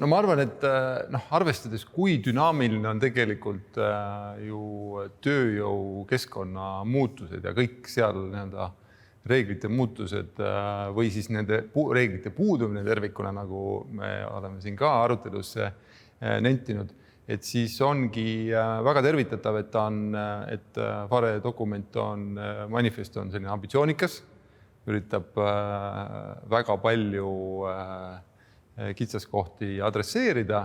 No ma arvan, et arvestades, kui dünaamiline on tegelikult ju tööjõu keskkonna muutused ja kõik seal reeglite muutused või siis nende reeglite puudumine tervikuna, nagu me oleme siin ka arutelus nentinud, et siis ongi väga tervitatav, et FARE dokument manifest on selline ambitsioonikas, üritab väga palju kitsaskohti adresseerida.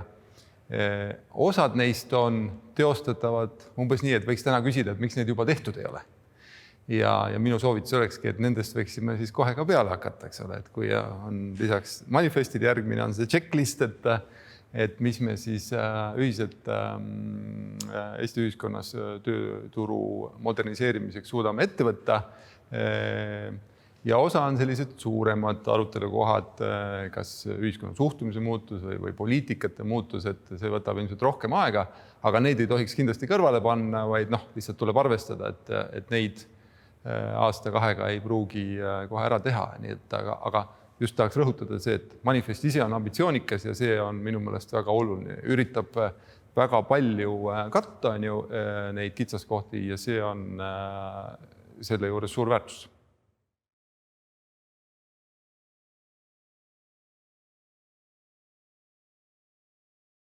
Osad neist on teostatavad umbes nii, et võiks täna küsida, et miks need juba tehtud ei ole. Ja minu soovitus olekski, et nendest võiksime siis kohe ka peale hakata, eks ole, et kui on lisaks manifestide järgmine on see checklist, et mis me siis ühiselt Eesti ühiskonnas tööturu moderniseerimiseks suudame ette võtta. Ja osa on sellised suuremad arutelukohad, kas ühiskonna suhtumise muutus või poliitikate muutus, et see võtab ilmselt rohkem aega, aga neid ei tohiks kindlasti kõrvale panna, vaid lihtsalt tuleb arvestada, et neid aasta-kahega ei pruugi kohe ära teha. Nii et, aga just tahaks rõhutada see, et manifest ise on ambitsioonikas ja see on minu meelest väga oluline. Üritab väga palju katta neid kitsaskohti ja see on selle juures suur väärtus.